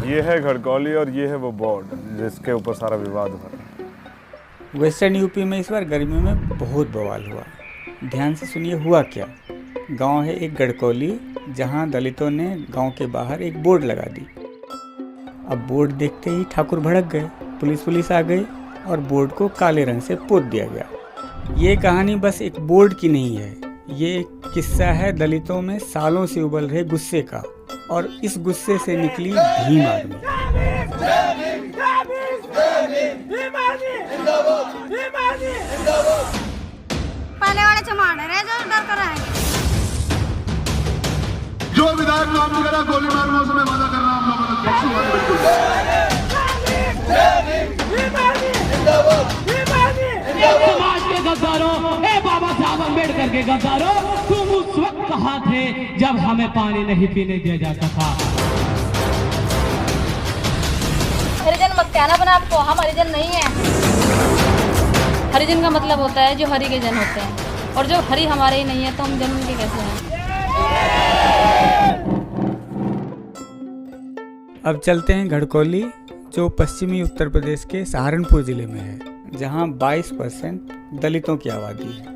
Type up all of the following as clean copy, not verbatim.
ये है घड़कौली और ये है वो बोर्ड जिसके ऊपर सारा विवाद हुआ है। वेस्टर्न यूपी में इस बार गर्मियों में बहुत बवाल हुआ। ध्यान से सुनिए हुआ क्या। गांव है एक गढ़कौली, जहां दलितों ने गांव के बाहर एक बोर्ड लगा दी। अब बोर्ड देखते ही ठाकुर भड़क गए, पुलिस आ गई और बोर्ड को काले रंग से पोत दिया गया। ये कहानी बस एक बोर्ड की नहीं है, ये एक किस्सा है दलितों में सालों से उबल रहे गुस्से का, और इस गुस्से से निकली भीम आर्मी। पहले वाले जमाने रहे जो डर कर आएंगे। जो विधायक को आपने कहा गोली मारूंगा उसमें वादा कर रहा हूं हम लोगों समाज के गद्दारों, बाबा साहब अम्बेडकर के गद्दारों, तुम उस वक्त कहाँ थे जब हमें पानी नहीं पीने दिया जाता था। हरिजन मत कहना बना आपको, हम हरिजन नहीं है। हरिजन का मतलब होता है जो हरि के जन होते हैं, और जो हरि हमारे ही नहीं है तो हम जन के कैसे हैं। अब चलते हैं घड़कौली, जो पश्चिमी उत्तर प्रदेश के सहारनपुर जिले में है, जहां 22% दलितों की आबादी है।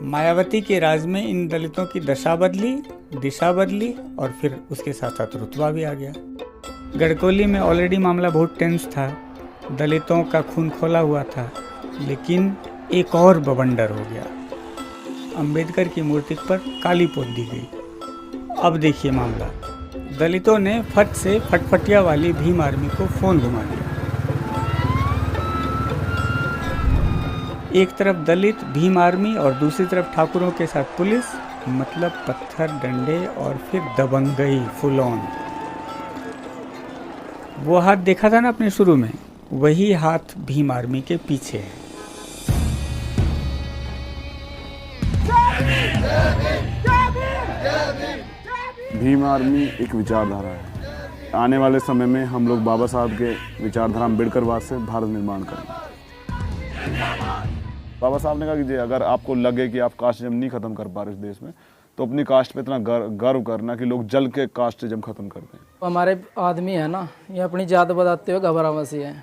मायावती के राज में इन दलितों की दशा बदली, दिशा बदली और फिर उसके साथ साथ रुतबा भी आ गया। गढ़कौली में ऑलरेडी मामला बहुत टेंस था, दलितों का खून खोला हुआ था, लेकिन एक और बवंडर हो गया। अंबेडकर की मूर्ति पर काली पोत दी गई। अब देखिए मामला, दलितों ने फट से फटफटिया वाली भीम आर्मी को फोन घुमा दिया। एक तरफ दलित भीम आर्मी और दूसरी तरफ ठाकुरों के साथ पुलिस, मतलब पत्थर डंडे और फिर दबंगई फुल ऑन। वो हाथ देखा था ना आपने शुरू में, वही हाथ भीम आर्मी के पीछे है। भीम आर्मी एक विचारधारा है। आने वाले समय में हम लोग बाबा साहब के विचारधारा अम्बेडकरवाद से भारत निर्माण करेंगे। बाबा साहब ने कहा कि अगर आपको लगे कि आप कास्टिज्म नहीं खत्म कर पा रहे इस देश में, तो अपनी कास्ट पे इतना गर्व करना कि लोग जल के कास्टिज्म खत्म कर दें। हमारे आदमी है ना, ये अपनी जात बताते हुए घबरावसी है।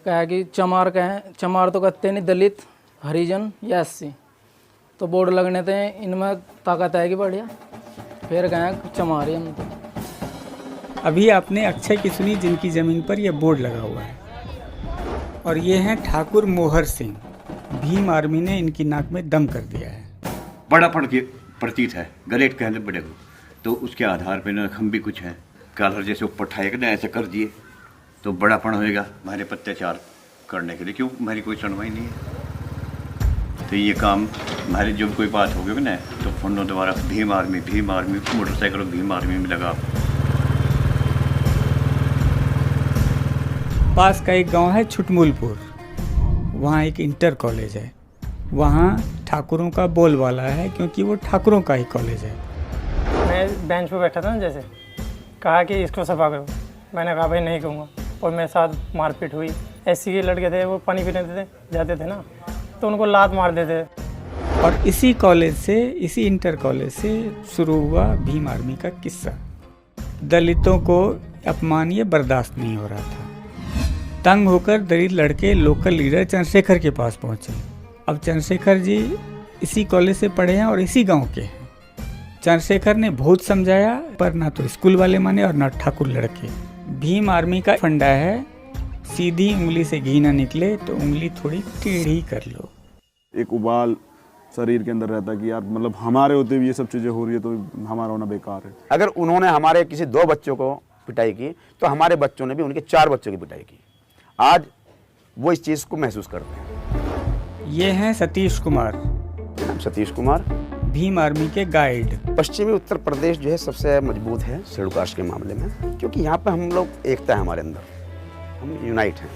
कहा कि चमार कहें, चमार तो कहते नहीं, दलित हरिजन या एससी, तो बोर्ड लगने थे इनमें ताकत आएगी बढ़िया, फिर कहें चमार ही हम तो। अभी आपने अक्षय की सुनी, जिनकी ज़मीन पर यह बोर्ड लगा हुआ है, और ये हैं ठाकुर मोहर सिंह। भीम आर्मी ने इनकी नाक में दम कर दिया है। बड़ापन के प्रतीत है, गलेट कहने बड़े को, तो उसके आधार पर ना हम भी कुछ हैं। कलर जैसे ऊपर ठाए ना ऐसे कर दिए तो बड़ापन होएगा हमारे पर अत्याचार करने के लिए। क्यों, हमारी कोई सुनवाई नहीं है। तो ये काम हमारे जब कोई बात होगी ना, तो फोनों द्वारा भीम आर्मी मोटरसाइकिलों भीम आर्मी में लगा। पास का एक गांव है छुटमुलपुर, वहाँ एक इंटर कॉलेज है। वहाँ ठाकुरों का बोलबाला है, क्योंकि वो ठाकुरों का ही कॉलेज है। मैं बेंच पे बैठा था ना, जैसे कहा कि इसको सफा करो, मैंने कहा भाई नहीं कहूँगा, और मेरे साथ मारपीट हुई। एससी के लड़के थे, वो पानी पीने जाते थे ना, तो उनको लात मार देते। और इसी कॉलेज से, इसी इंटर कॉलेज से शुरू हुआ भीम आर्मी का किस्सा। दलितों को अपमान ये बर्दाश्त नहीं हो रहा था। तंग होकर दलित लड़के लोकल लीडर चंद्रशेखर के पास पहुंचे। अब चंद्रशेखर जी इसी कॉलेज से पढ़े हैं और इसी गांव के हैं। चंद्रशेखर ने बहुत समझाया, पर ना तो स्कूल वाले माने और ना ठाकुर लड़के। भीम आर्मी का फंडा है, सीधी उंगली से घी ना निकले तो उंगली थोड़ी टेढ़ी कर लो। एक उबाल शरीर के अंदर रहता है कि यार, मतलब हमारे होते हुए ये सब चीज़ें हो रही है तो हमारा होना बेकार है। अगर उन्होंने हमारे किसी 2 बच्चों को पिटाई की, तो हमारे बच्चों ने भी उनके 4 बच्चों की पिटाई की। आज वो इस चीज़ को महसूस करते हैं। ये हैं सतीश कुमार। सतीश कुमार भीम आर्मी के गाइड। पश्चिमी उत्तर प्रदेश जो है सबसे मजबूत है शेड्यूल कास्ट के मामले में, क्योंकि यहाँ पे हम लोग एकता है हमारे अंदर, हम यूनाइट हैं।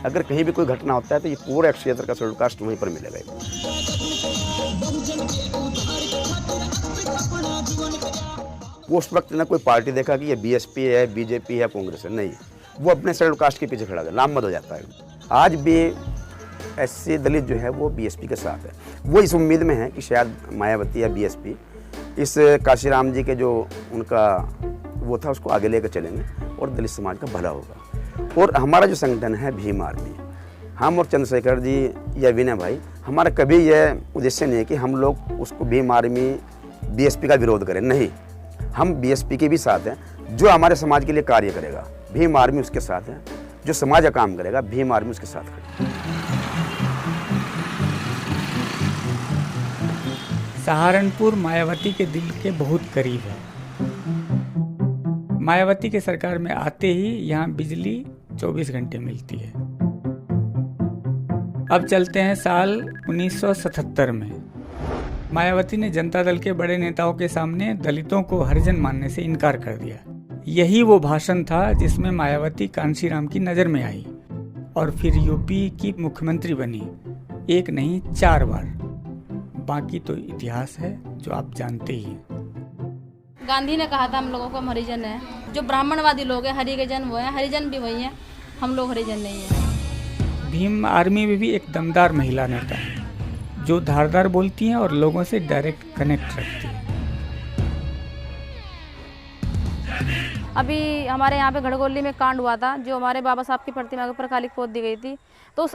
अगर कहीं भी कोई घटना होता है तो ये पूरे क्षेत्र का शेड्यूल कास्ट वहीं पर मिलेगा। उस वक्त ना कोई पार्टी देखा कि ये बीएसपी है, बीजेपी है, कांग्रेस है, नहीं, वो अपने शेड्यूल कास्ट के पीछे खड़ा है, लामबंद हो जाता है। आज भी एससी दलित जो है वो बीएसपी के साथ है। वो इस उम्मीद में है कि शायद मायावती या बीएसपी इस काशीराम जी के जो उनका वो था उसको आगे लेकर चलेंगे। और दलित समाज का भला होगा। और हमारा जो संगठन है भीम आर्मी, हम और चंद्रशेखर जी या विनय भाई, हमारा कभी यह उद्देश्य नहीं है कि हम लोग उसको भीम आर्मी बीएसपी का विरोध करें, नहीं। हम बीएसपी के भी साथ हैं। जो हमारे समाज के लिए कार्य करेगा भीम आर्मी उसके साथ है, जो समाज का काम करेगा भीम आर्मी उसके साथ करेगा। सहारनपुर मायावती के दिल के बहुत करीब है। मायावती के सरकार में आते ही यहाँ बिजली 24 घंटे मिलती है। अब चलते हैं साल 1977 में। मायावती ने जनता दल के बड़े नेताओं के सामने दलितों को हरिजन मानने से इनकार कर दिया। यही वो भाषण था जिसमें मायावती कांशीराम की नज़र में आई और फिर यूपी की मुख्यमंत्री बनी, एक नहीं 4 बार। बाकी तो इतिहास है जो आप जानते ही हैं। गांधी ने कहा था हम लोगों को हम हरिजन हैं। जो ब्राह्मणवादी लोग हैं हरि के जन वो हैं, हरिजन भी वही हैं, हम लोग हरिजन नहीं हैं। भीम आर्मी में भी एक दमदार महिला नेता है जो धारदार बोलती हैं और लोगों से डायरेक्ट कनेक्ट रखती है। अभी हमारे यहाँ पे घड़गोली में कांड हुआ था, जो हमारे बाबा साहब की प्रतिमा के ऊपर कालिक पोत दी गई थी। तो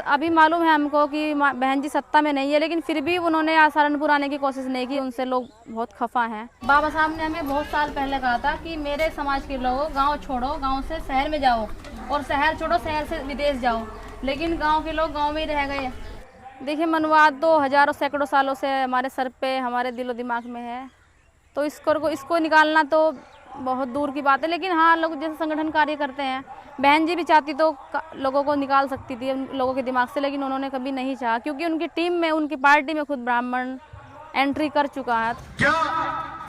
अभी मालूम है हमको कि बहन जी सत्ता में नहीं है, लेकिन फिर भी उन्होंने सहारनपुर आने की कोशिश नहीं की। उनसे लोग बहुत खफा हैं। बाबा साहब ने हमें बहुत साल पहले कहा था कि मेरे समाज के लोगों गाँव छोड़ो, गाँव से शहर में जाओ, और शहर छोड़ो, शहर से विदेश जाओ। लेकिन गाँव के लोग गाँव में ही रह गए। देखिए, मनवाद तो हजारों सैकड़ों सालों से हमारे सर पे, हमारे दिलो दिमाग में है। तो इसको निकालना तो बहुत दूर की बात है। लेकिन हाँ, लोग जैसे संगठन कार्य करते हैं, बहन जी भी चाहती तो लोगों को निकाल सकती थी लोगों के दिमाग से, लेकिन उन्होंने कभी नहीं चाहा, क्योंकि उनकी टीम में, उनकी पार्टी में खुद ब्राह्मण एंट्री कर चुका है। क्या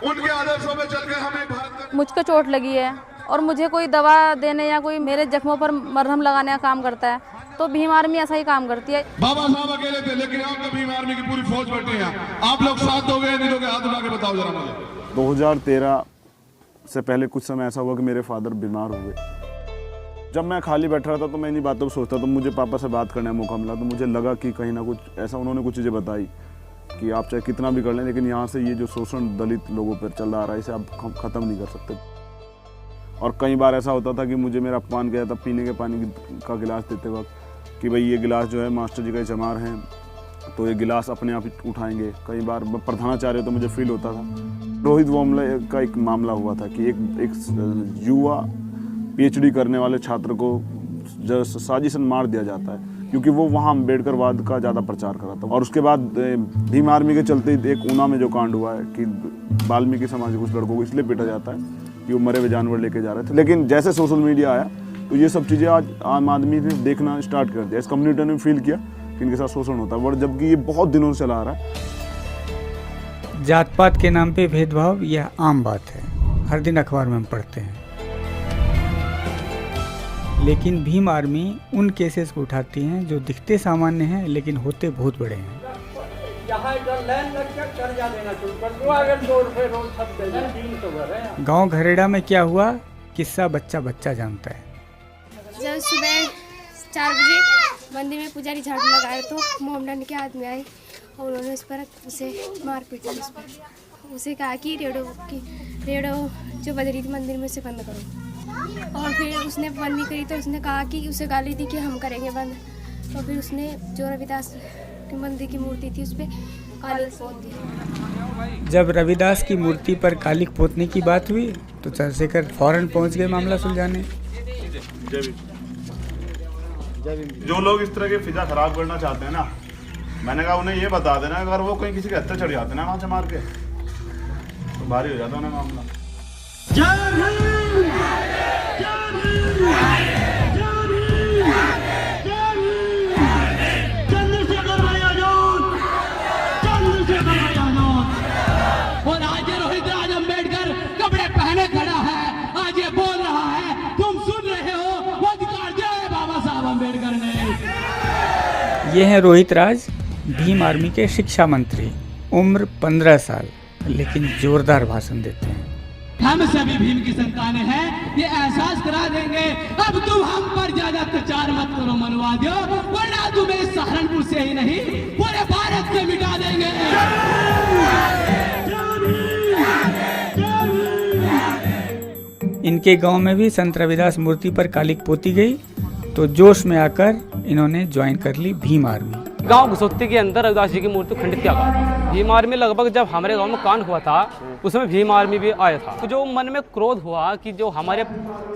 उनके आदर्शों में चलकर हमें भारत मुझको चोट लगी है और मुझे कोई दवा देने या कोई मेरे जख्मों पर मरहम लगाने का काम करता है, तो भीम आर्मी ऐसा ही काम करती है। बाबा साहब अकेले थे, लेकिन आप तो भीम आर्मी की पूरी फौज बैठी है। आप लोग साथ दोगे नहीं दोगे? हाथ उठा के बताओ जरा मुझे। 2013 से पहले कुछ समय ऐसा हुआ कि मेरे फादर बीमार हो गए। जब मैं खाली बैठ रहा था तो मैं इन्हीं बातों पर सोचता, तो मुझे पापा से बात करने का मौका मिला। तो मुझे लगा कि कहीं ना कुछ ऐसा, उन्होंने कुछ चीज़ें बताई कि आप चाहे कितना भी कर लें, लेकिन यहाँ से ये जो शोषण दलित लोगों पर चल रहा है, इसे आप ख़त्म नहीं कर सकते। और कई बार ऐसा होता था कि मुझे मेरा अपमान किया था पीने के पानी का गिलास देते वक्त कि भाई ये गिलास जो है मास्टर जी का चमार है, तो ये गिलास अपने आप ही उठाएंगे। कई बार प्रधानाचार्य तो मुझे फील होता था। रोहित वोमले का एक मामला हुआ था कि एक युवा पीएचडी करने वाले छात्र को साजिशन मार दिया जाता है, क्योंकि वो वहाँ अम्बेडकरवाद का ज़्यादा प्रचार कर रहा था। और उसके बाद भीम आर्मी के चलते एक ऊना में जो कांड हुआ है कि वाल्मीकि समाज के कुछ लड़कों को इसलिए पीटा जाता है कि वो मरे हुए जानवर लेके जा रहे थे। लेकिन जैसे सोशल मीडिया आया तो ये सब चीज़ें आज आम आदमी ने देखना स्टार्ट कर दिया। इस कम्युनिटी ने फील किया कि इनके साथ शोषण होता है, और जबकि ये बहुत दिनों से चला आ रहा है। जात पात के नाम पे भेदभाव यह आम बात है, हर दिन अखबार में हम पढ़ते हैं। लेकिन भीम आर्मी उन केसेस को उठाती हैं जो दिखते सामान्य हैं लेकिन होते बहुत बड़े हैं। गांव घरेड़ा में क्या हुआ, किस्सा बच्चा बच्चा जानता है। जब सुबह 4 बजे मंदिर में पुजारी झाड़ू लगाए तो मोमडन के हाथ में आई और उन्होंने उसे मार पीटा। उसे कहा कि रेडियो जो बज रही थी मंदिर में उसे बंद करो। और फिर उसने बंद नहीं करी तो उसने कहा कि उसे गाली दी कि हम करेंगे बंद। तो फिर उसने जो रविदास की मंदिर की मूर्ति थी उस पर कालिक पोत दी। जब रविदास की मूर्ति पर कालिक पोतने की बात हुई तो चंद्रशेखर फौरन पहुंच गए मामला सुलझाने। जो लोग इस तरह की फिजा खराब करना चाहते हैं ना, मैंने कहा उन्हें ये बता देना, अगर वो कहीं किसी के हत्या चढ़ जाते ना वहाँ से मार के, तो भारी हो जाता उन्हें मामला। और आज रोहित राज अम्बेडकर कपड़े पहने खड़ा है, आज ये बोल रहा है, तुम सुन रहे हो, वो अधिकार दिया है बाबा साहब अम्बेडकर ने। ये हैं रोहित राज, भीम आर्मी के शिक्षा मंत्री, उम्र 15 साल, लेकिन जोरदार भाषण देते हैं। हम सभी भीम की संतानें हैं, ये एहसास करा देंगे। अब तुम हम पर ज्यादा अत्याचार मत करो मनवादियों, वरना तुम्हें सहारनपुर से ही नहीं पूरे भारत से मिटा देंगे। इनके गांव में भी संत रविदास मूर्ति पर कालिक पोती गई तो जोश में आकर इन्होंने ज्वाइन कर ली भीम आर्मी। गांव घुसोत्ती के अंदर रविदास जी की मूर्ति खंडित किया गया था। भीम आर्मी लगभग जब हमारे गांव में कांड हुआ था उसमें भीम आर्मी भी आया था। तो जो मन में क्रोध हुआ कि जो हमारे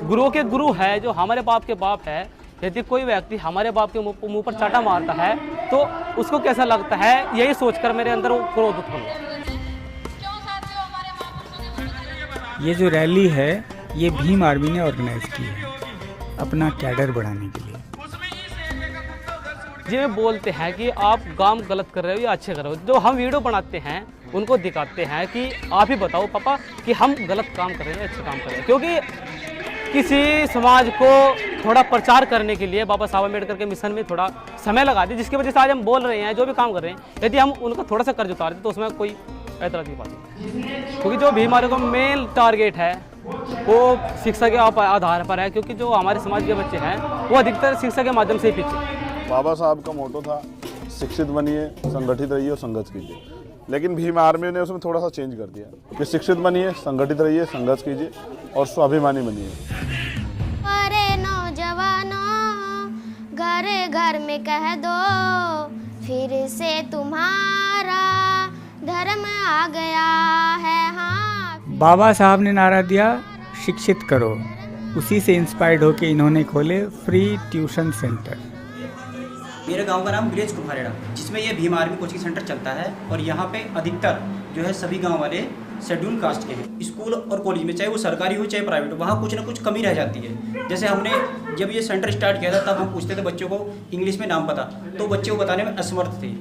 गुरुओं के गुरु है, जो हमारे बाप के बाप है, यदि कोई व्यक्ति हमारे बाप के मुंह पर चाटा मारता है तो उसको कैसा लगता है, यही सोचकर मेरे अंदर वो क्रोध उत्पन्न हुआ। ये जो रैली है ये भीम आर्मी ने ऑर्गेनाइज की है अपना कैडर बढ़ाने के लिए। जी में बोलते हैं कि आप काम गलत कर रहे हो या अच्छे कर रहे हो। जो हम वीडियो बनाते हैं उनको दिखाते हैं कि आप ही बताओ पापा कि हम गलत काम कर रहे हैं अच्छे काम कर रहे हैं। क्योंकि किसी समाज को थोड़ा प्रचार करने के लिए बाबा साहब अम्बेडकर के मिशन में थोड़ा समय लगा दिया, जिसकी वजह से आज हम बोल रहे हैं, जो भी काम कर रहे हैं। यदि हम उनका थोड़ा सा कर्ज उतार दें तो उसमें कोई ऐतराज़ की बात नहीं। क्योंकि जो भीम आर्मी का मेन टारगेट है वो शिक्षा के आधार पर है, क्योंकि जो हमारे समाज के बच्चे हैं वो अधिकतर शिक्षा के माध्यम से ही पीछे। बाबा साहब का मोटो था शिक्षित बनिए, संगठित रहिए और संघर्ष कीजिए, लेकिन भीम आर्मी ने उसमें थोड़ा सा चेंज कर दिया कि शिक्षित बनिए, संगठित रहिए, संघर्ष कीजिए और स्वाभिमानी बनिए। अरे नौजवानों घर घर में कह दो फिर से तुम्हारा धर्म आ गया है। हाँ, बाबा साहब ने नारा दिया शिक्षित करो। उसी से इंस्पायर्ड होकर इन्होंने खोले फ्री ट्यूशन सेंटर। मेरे गांव का नाम विलेज कुम्हारेड़ा, जिसमें ये भीम आर्मी कोचिंग सेंटर चलता है और यहाँ पे अधिकतर जो है सभी गांव वाले शेड्यूल कास्ट के हैं। स्कूल और कॉलेज में चाहे वो सरकारी हो चाहे प्राइवेट हो, वहाँ कुछ ना कुछ कमी रह जाती है। जैसे हमने जब ये सेंटर स्टार्ट किया था तब हम पूछते थे बच्चों को इंग्लिश में नाम पता, तो बच्चे को बताने में असमर्थ थे।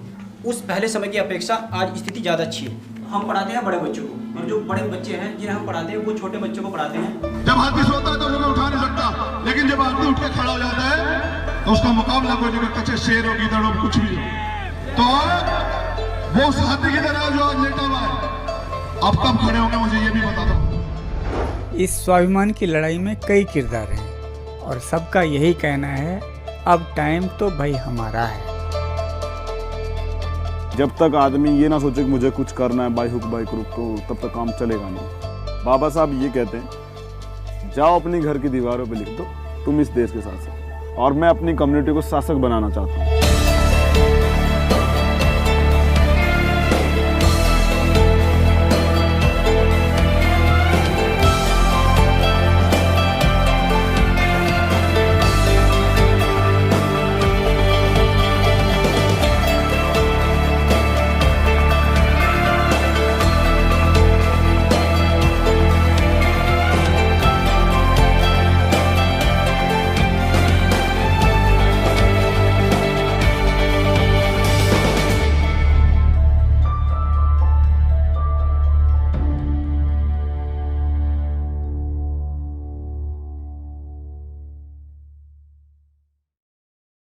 उस पहले समय की अपेक्षा आज स्थिति ज़्यादा अच्छी है। हम पढ़ाते हैं बड़े बच्चों को और जो बड़े बच्चे हैं जिन्हें हम पढ़ाते हैं वो छोटे बच्चों को पढ़ाते हैं। जब आदमी सोता है तो उसे उठा नहीं सकता, लेकिन जब आदमी उठ के खड़ा हो जाता है तो उसका मुकाबला कोई नहीं करता, चाहे शेर हो, गीदड़ हो, कुछ भी हो। तो वो उस हाथी की तरह जो आज लेटा हुआ है, अब कब खड़े होंगे मुझे ये भी बता दो। इस स्वाभिमान की लड़ाई में कई किरदार हैं और सबका यही कहना है अब टाइम तो भाई हमारा है। जब तक आदमी ये ना सोचे कि मुझे कुछ करना है बाई हुक बाई क्रुक, तो तब तक काम चलेगा नहीं। बाबा साहब ये कहते हैं जाओ अपनी घर की दीवारों पे लिख दो तुम इस देश के शासक, और मैं अपनी कम्युनिटी को शासक बनाना चाहता हूँ।